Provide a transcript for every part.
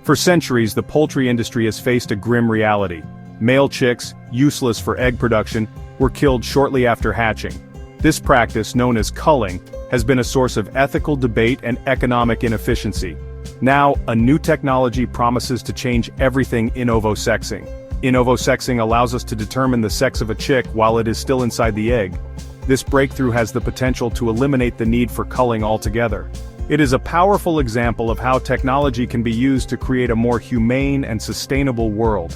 For centuries, the poultry industry has faced a grim reality. Male chicks, useless for egg production, were killed shortly after hatching. This practice, known as culling, has been a source of ethical debate and economic inefficiency. Now, a new technology promises to change everything: In-Ovo Sexing. In-Ovo Sexing allows us to determine the sex of a chick while it is still inside the egg. This breakthrough has the potential to eliminate the need for culling altogether. It is a powerful example of how technology can be used to create a more humane and sustainable world.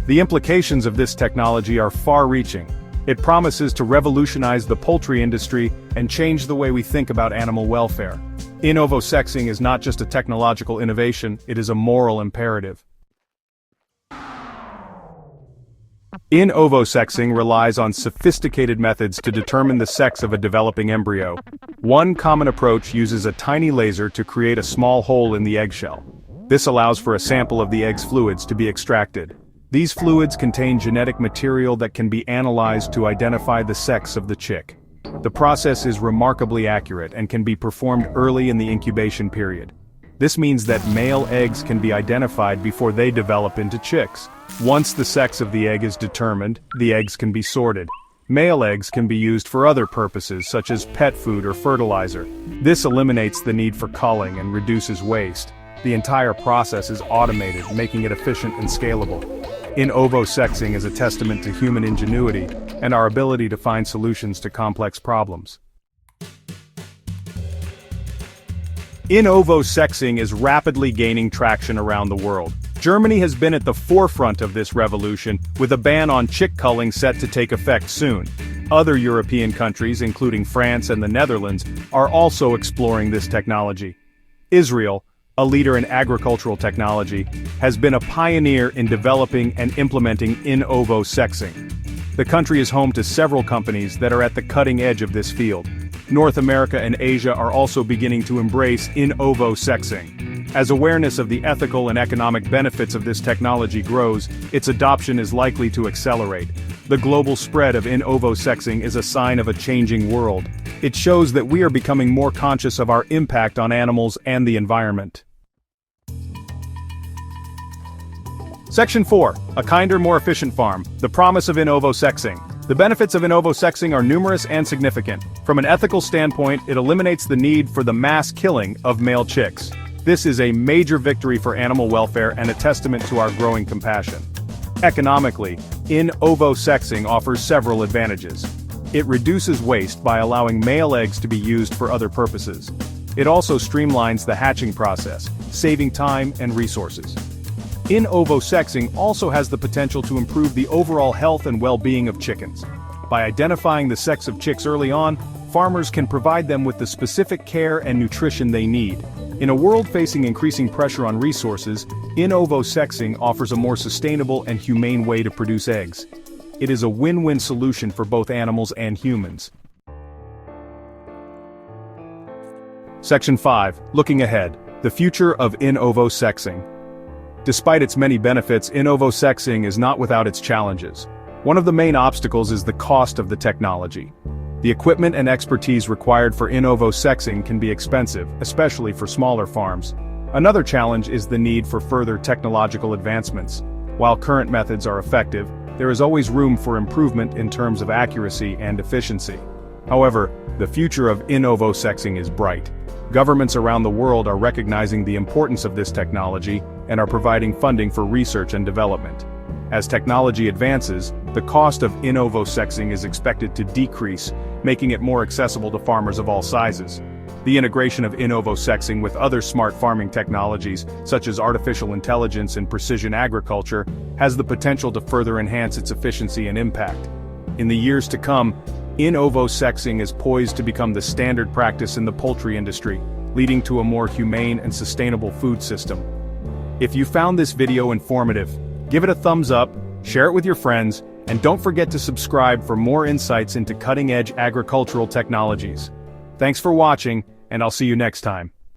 The implications of this technology are far-reaching. It promises to revolutionize the poultry industry and change the way we think about animal welfare. In-Ovo Sexing is not just a technological innovation, it is a moral imperative. In-Ovo Sexing relies on sophisticated methods to determine the sex of a developing embryo. One common approach uses a tiny laser to create a small hole in the eggshell. This allows for a sample of the egg's fluids to be extracted. These fluids contain genetic material that can be analyzed to identify the sex of the chick. The process is remarkably accurate and can be performed early in the incubation period. This means that male eggs can be identified before they develop into chicks. Once the sex of the egg is determined, the eggs can be sorted. Male eggs can be used for other purposes such as pet food or fertilizer. This eliminates the need for culling and reduces waste. The entire process is automated, making it efficient and scalable. In-Ovo Sexing is a testament to human ingenuity and our ability to find solutions to complex problems. In-Ovo Sexing is rapidly gaining traction around the world. Germany has been at the forefront of this revolution, with a ban on chick culling set to take effect soon. Other European countries, including France and the Netherlands, are also exploring this technology. Israel, a leader in agricultural technology, has been a pioneer in developing and implementing In-Ovo Sexing. The country is home to several companies that are at the cutting edge of this field. North America and Asia are also beginning to embrace In-Ovo Sexing. As awareness of the ethical and economic benefits of this technology grows, its adoption is likely to accelerate. The global spread of In-Ovo Sexing is a sign of a changing world. It shows that we are becoming more conscious of our impact on animals and the environment. Section 4. A kinder, more efficient farm. The promise of In-Ovo Sexing. The benefits of In-Ovo Sexing are numerous and significant. From an ethical standpoint, it eliminates the need for the mass killing of male chicks. This is a major victory for animal welfare and a testament to our growing compassion. Economically, In-Ovo Sexing offers several advantages. It reduces waste by allowing male eggs to be used for other purposes. It also streamlines the hatching process, saving time and resources. In-Ovo Sexing also has the potential to improve the overall health and well-being of chickens. By identifying the sex of chicks early on, farmers can provide them with the specific care and nutrition they need. In a world facing increasing pressure on resources, In-Ovo Sexing offers a more sustainable and humane way to produce eggs. It is a win-win solution for both animals and humans. Section 5. Looking ahead. The future of In-Ovo Sexing. Despite its many benefits, In-Ovo Sexing is not without its challenges. One of the main obstacles is the cost of the technology. The equipment and expertise required for In-Ovo Sexing can be expensive, especially for smaller farms. Another challenge is the need for further technological advancements. While current methods are effective, there is always room for improvement in terms of accuracy and efficiency. However, the future of In-Ovo Sexing is bright. Governments around the world are recognizing the importance of this technology and are providing funding for research and development. As technology advances, the cost of In-Ovo Sexing is expected to decrease, making it more accessible to farmers of all sizes. The integration of In-Ovo Sexing with other smart farming technologies, such as artificial intelligence and precision agriculture, has the potential to further enhance its efficiency and impact. In the years to come, In-Ovo Sexing is poised to become the standard practice in the poultry industry, leading to a more humane and sustainable food system. If you found this video informative, give it a thumbs up, share it with your friends, and don't forget to subscribe for more insights into cutting-edge agricultural technologies. Thanks for watching, and I'll see you next time.